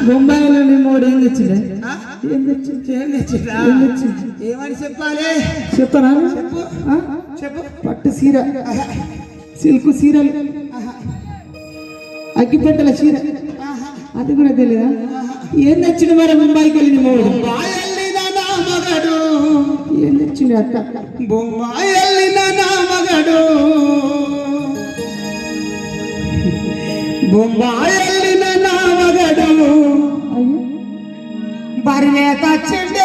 బొంబాయిలో నిమ్మోడు ఏం తెచ్చిండే ఏమని చెప్పాలి చెప్పనా చెప్పు చెప్పు పట్టు చీర సిల్క్ చీరలు అగ్గిపెట్టెల చీర అది కూడా తెలియదా ఏం తెచ్చిండు మరి ముంబైకి వెళ్ళి నిమ్మోడు మగడు ఏం తెచ్చిండు అక్క బొంబాయి వెళ్ళిన నా మగడు బొంబాయి వెళ్ళిన నా మగడు బరినే తచ్చిండే